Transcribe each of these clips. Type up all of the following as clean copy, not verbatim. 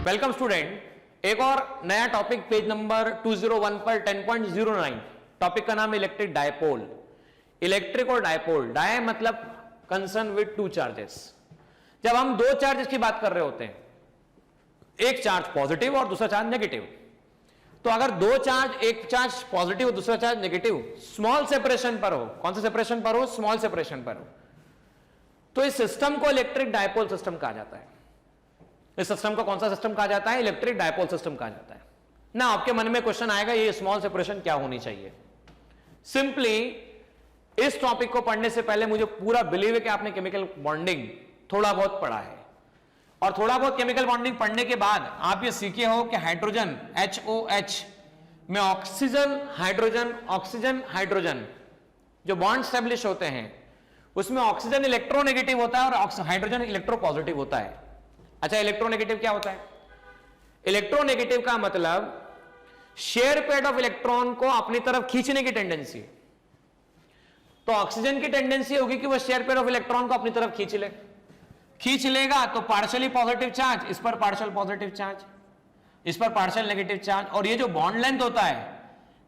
Welcome student, एक और नया टॉपिक पेज नंबर 201 पर 10.09 टॉपिक का नाम इलेक्ट्रिक डायपोल। इलेक्ट्रिक और डायपोल, डाय मतलब कंसर्न विद टू चार्जेस। जब हम दो चार्जेस की बात कर रहे होते हैं, एक चार्ज पॉजिटिव और दूसरा चार्ज नेगेटिव, तो अगर दो चार्ज, एक चार्ज पॉजिटिव दूसरा चार्ज नेगेटिव, स्मॉल सेपरेशन पर हो, कौन सा सेपरेशन पर हो? स्मॉल सेपरेशन पर हो, तो इस सिस्टम को इलेक्ट्रिक डायपोल सिस्टम कहा जाता है। इस सिस्टम को कौन सा सिस्टम कहा जाता है? इलेक्ट्रिक डायपोल सिस्टम कहा जाता है ना। आपके मन में क्वेश्चन आएगा ये स्मॉल सेपरेशन क्या होनी चाहिए? सिंपली इस टॉपिक को पढ़ने से पहले मुझे पूरा बिलीव है कि आपने केमिकल बॉन्डिंग थोड़ा बहुत पढ़ा है, और थोड़ा बहुत केमिकल बॉन्डिंग पढ़ने के बाद आप ये सीखे हो कि हाइड्रोजन HOH में ऑक्सीजन हाइड्रोजन ऑक्सीजन हाइड्रोजन जो बॉन्ड स्टैब्लिश होते हैं उसमें ऑक्सीजन इलेक्ट्रोनेगेटिव होता है और हाइड्रोजन इलेक्ट्रोपॉजिटिव होता है। अच्छा, इलेक्ट्रोनेगेटिव क्या होता है? इलेक्ट्रोनेगेटिव का मतलब शेयर पेयर ऑफ इलेक्ट्रॉन को अपनी तरफ खींचने की टेंडेंसी। तो ऑक्सीजन की टेंडेंसी होगी कि वह शेयर पेयर ऑफ इलेक्ट्रॉन को अपनी तरफ खींच लेगा तो पार्शियली पॉजिटिव चार्ज, इस पर पार्शियल पॉजिटिव चार्ज, इस पर पार्शियल नेगेटिव चार्ज। और ये जो बॉन्ड लेंथ होता है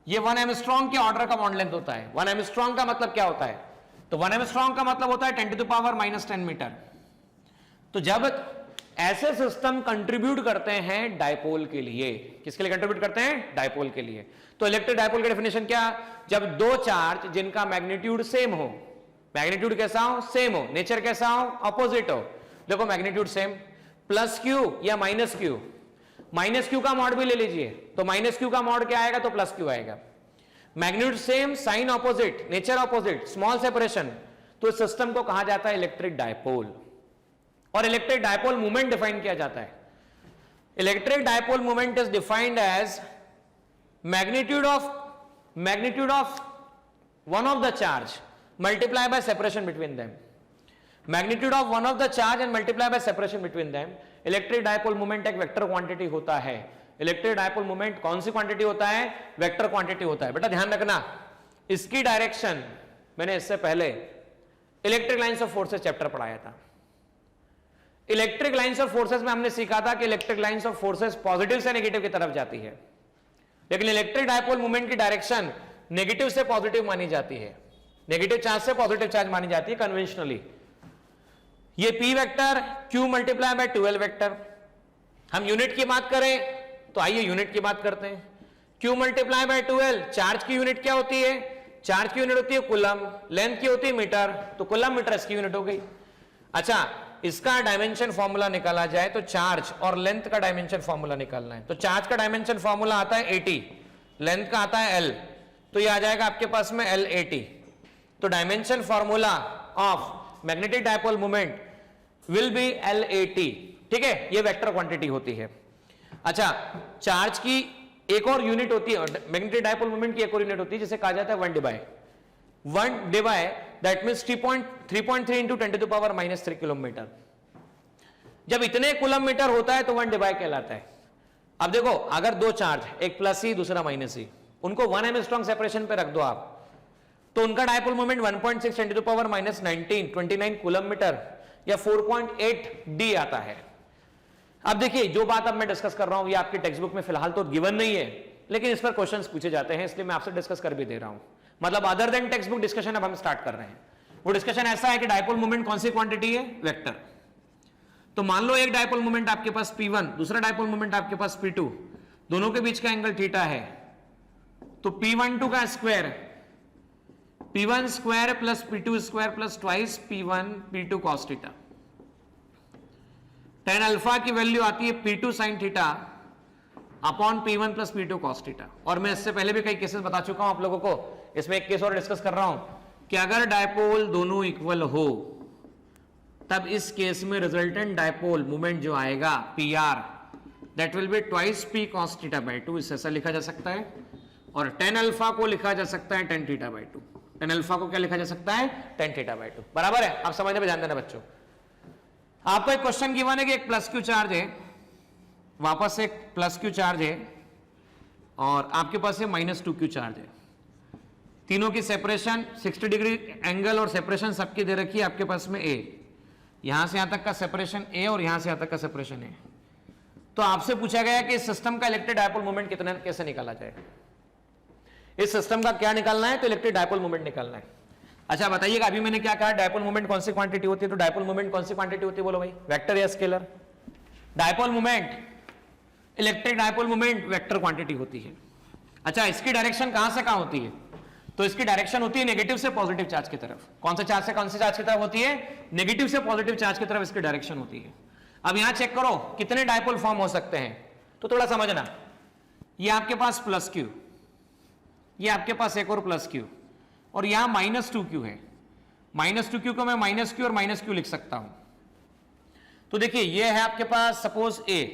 ये 1 एंगस्ट्रॉम के ऑर्डर का बॉन्ड लेंथ होता है। 1 एंगस्ट्रॉम का मतलब क्या होता है? तो 1 एंगस्ट्रॉम का मतलब होता है 10⁻⁻10 मीटर। तो जब ऐसे सिस्टम कंट्रीब्यूट करते हैं डायपोल के लिए, किसके लिए कंट्रीब्यूट करते हैं? डायपोल के लिए। तो इलेक्ट्रिक डायपोल की डेफिनेशन क्या? जब दो चार्ज जिनका मैग्नीट्यूड सेम हो, मैग्नीट्यूड कैसा हो? सेम हो, नेचर कैसा हो? अपोजिट हो। देखो मैग्नीट्यूड सेम, प्लस क्यू या माइनस क्यू, माइनस क्यू का मॉड भी ले लीजिए, तो माइनस क्यू का मॉड क्या आएगा? तो प्लस क्यू आएगा। Magnitude same, sign opposite, nature opposite, small separation, तो इस सिस्टम को कहा जाता है इलेक्ट्रिक डायपोल। और इलेक्ट्रिक डायपोल मूवमेंट डिफाइन किया जाता है। Electric dipole movement is defined as magnitude of one of the charge multiply by separation between them. Magnitude of one of the charge and multiply by separation between them. Electric dipole movement एक vector quantity होता है। Electric dipole movement कौन सी quantity होता है? Vector quantity होता है। बेटा ध्यान रखना, इसकी डायरेक्शन मैंने इससे पहले electric lines of forces chapter पढ़ाया था। इलेक्ट्रिक लाइंस ऑफ फोर्सेस में हमने सीखा था कि electric lines of forces positive से नेगेटिव की तरफ जाती है, लेकिन इलेक्ट्रिक डायपोल मूवमेंट की डायरेक्शन नेगेटिव से पॉजिटिव मानी जाती है, नेगेटिव चार्ज से पॉजिटिव चार्ज मानी जाती है कन्वेंशनली। ये P vector Q multiply by 12 vector. हम यूनिट की बात करें तो आइए यूनिट की बात करते हैं। Q मल्टीप्लाई बाय 12, चार्ज की यूनिट क्या होती है? चार्ज की यूनिट होती है कूलम, लेंथ की होती है मीटर, तो कूलम मीटर इसकी यूनिट हो गई। अच्छा, इसका डायमेंशन फॉर्मूला निकाला जाए तो चार्ज और लेंथ का डायमेंशन फॉर्मूला निकालना है। तो चार्ज का डायमेंशन फॉर्मूला आता है 80, लेंथ का आता है L, तो ये आ जाएगा आपके पास में L80। तो dimension formula of magnetic dipole movement will be L80। ठीक है, ये वेक्टर क्वांटिटी होती है। अच्छा, चार्ज की एक और यूनिट होती है, मैग्नेटिक डायपोल मूवमेंट की एक और यूनिट होती है जिसे कहा जाता है 1 Dibai, that means 3.3 into 10⁻³ kilometre. जब इतने किलोमीटर होता है तो 1 डिवाई कहलाता है। अब देखो, अगर दो चार्ज, एक प्लस ही दूसरा माइनस ही, उनको 1 एंगस्ट्रॉम सेपरेशन पे रख दो आप, तो उनका डायपोल मोमेंट 1.6 10⁻⁻19 29 किलोमीटर या 4.8 d आता है। अब देखिए, जो बात अब मैं डिस्कस कर रहा हूं ये आपकी टेक्स्ट बुक में फिलहाल तो गिवन नहीं है, लेकिन इस पर क्वेश्चंस पूछे जाते हैं, इसलिए मैं आपसे डिस्कस कर भी दे रहा हूं। मतलब other than text book discussion अब हम स्टार्ट कर रहे हैं। वो डिस्कशन ऐसा है कि डायपोल मोमेंट कौन सी क्वांटिटी है? वेक्टर। तो मान लो एक डायपोल मोमेंट आपके पास P1, दूसरा डायपोल मोमेंट आपके पास P2, दोनों के बीच का एंगल थीटा है, तो P12 का square P1 square plus P2 square plus twice P1 P2 cos theta. tan alpha की वैल्यू आती है P2 sine theta upon P1 plus P2 cos theta. और मैं इससे पहले भी कई केसेस बता चुका हूं आप लोगों को, इसमें एक केस और डिस्कस कर रहा हूं कि अगर डायपोल दोनों इक्वल हो तब इस केस में रिजल्टेंट डायपोल मूवमेंट जो आएगा PR, that will be twice P cos theta by 2। इसे ऐसा लिखा जा सकता है। और tan अल्फा को लिखा जा सकता है tan theta by 2। tan alpha को क्या लिखा जा सकता है? tan theta by 2। बराबर है? आप समझने में ध्यान देना बच्चों। आपको एक क्वेश्चन गिवन है कि एक प्लस Q चार्ज है, वापस एक प्लस Q चार्ज है, और आपके पास माइनस 2Q चार्ज है। तीनों की सेपरेशन 60 डिग्री एंगल और सेपरेशन सबकी दे रखी है आपके पास में A। यहां से यहां तक का सेपरेशन A और यहां से यहां तक का सेपरेशन A। तो आपसे पूछा गया कि इस सिस्टम का इलेक्ट्रिक डायपोल मोमेंट कितना कैसे निकाला जाए, इस सिस्टम का क्या निकालना है, तो इलेक्ट्रिक डायपोल मोमेंट निकालना है। अच्छा बताइएगा, अभी मैंने क्या कहा, डायपोल मोमेंट कौन सी क्वांटिटी होती है, तो डायपोल मोमेंट कौन सी क्वांटिटी होती है, बोलो भाई, वेक्टर या scalar? Dipole moment, electric dipole moment vector quantity होती है। अच्छा, इसकी डायरेक्शन कहां से कहां होती है, तो इसकी डायरेक्शन होती है नेगेटिव से पॉजिटिव चार्ज की तरफ। कौन से चार्ज से कौन से चार्ज की तरफ होती है, नेगेटिव से पॉजिटिव चार्ज की तरफ इसकी डायरेक्शन होती है। अब यहां चेक करो कितने डायपोल फॉर्म हो सकते हैं, तो थोड़ा समझना, ये आपके पास प्लस क्यू, ये आपके पास एक और प्लस क्यू, और यहां -2q है। -2q को मैं -q और -q लिख सकता हूं। तो देखिए ये है आपके पास सपोज A,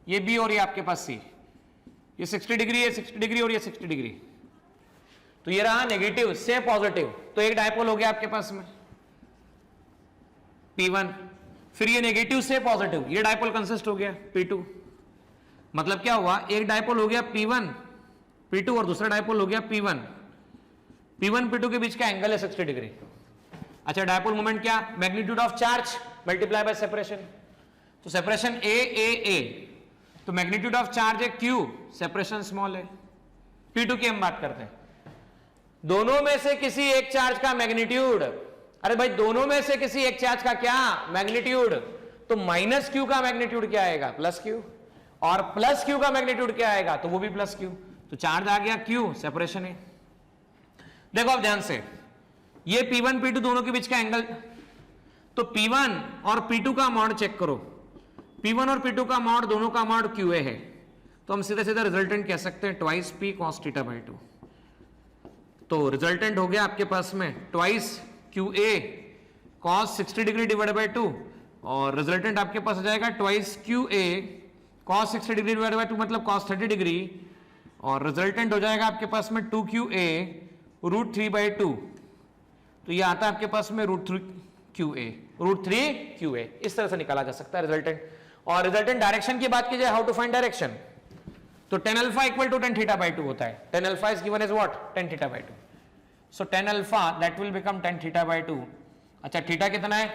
ये B और ये आपके पास C, ये 60 डिग्री, ये 60 डिग्री और ये 60 डिग्री। तो ये रहा नेगेटिव से पॉजिटिव, तो एक डायपोल हो गया आपके पास में P1। फिर ये नेगेटिव से पॉजिटिव, ये डायपोल कंसिस्ट हो गया P2। मतलब क्या हुआ, एक डायपोल हो गया P1 P2 और दूसरा डायपोल हो गया P1 P2 के बीच का एंगल है 60 डिग्री। अच्छा, डायपोल मोमेंट क्या, magnitude of charge multiply by separation, तो सेपरेशन A, तो मैग्नीट्यूड ऑफ चार्ज है Q, सेपरेशन स्मॉल है। P2 की हम बात करते हैं, दोनों में से किसी एक चार्ज का मैग्नीट्यूड, अरे भाई दोनों में से किसी एक चार्ज का क्या मैग्नीट्यूड, तो -q का मैग्नीट्यूड क्या आएगा, +q, और +q का मैग्नीट्यूड क्या आएगा, तो वो भी +q। तो चार्ज आ गया Q, सेपरेशन है। देखो अब ध्यान से, ये P1 P2 दोनों के बीच का एंगल, तो P1 और P2 का मॉड चेक करो, P1 और P2 का मॉड, दोनों का मॉड QA है, तो हम सीधा सीधा रिजल्टेंट कह सकते हैं ट्वाइस P cos θ/2। तो रिजल्टेंट हो गया आपके पास में twice QA cos 60 degree divide by 2, और रिजल्टेंट आपके पास आ जाएगा twice QA cos 60 degree divide by 2 मतलब cos 30 डिग्री, और रिजल्टेंट हो जाएगा आपके पास में 2QA √3/2। तो ये आता है आपके पास में √3QA, इस तरह से निकाला जा सकता है रिजल्टेंट। और रिजल्टेंट डायरेक्शन की बात की जाए, हाउ टू फाइंड डायरेक्शन, तो tan α = tan θ/2 होता है। tan α is given as what, tan θ/2, so tan α that will become tan θ/2। अच्छा, थीटा कितना है,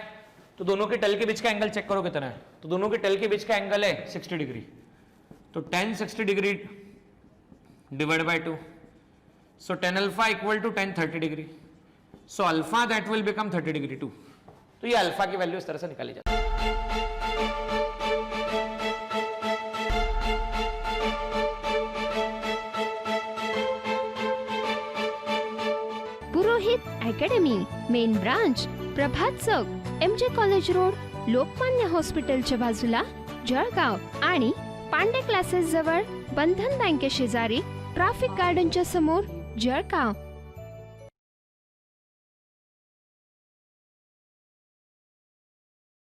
तो दोनों के टेल के बीच का एंगल चेक करो कितना है, तो दोनों के टेल के बीच का एंगल है 60 डिग्री, तो tan 60 degree divide by 2, so tan α = tan 30 degree, so alpha that will become 30 degree 2। तो ये अल्फा की वैल्यू इस तरह से निकाली जाती है। पुरोहित अकॅडमी, मेन ब्रांच, प्रभात चौक, MJ कॉलेज रोड, लोकमान्य हॉस्पिटलच्या बाजूला, जळगाव, आणि पांडे क्लासेस जवळ, बंधन बँके शेजारी, ट्रॅफिक गार्डनच्या समोर, जळगाव।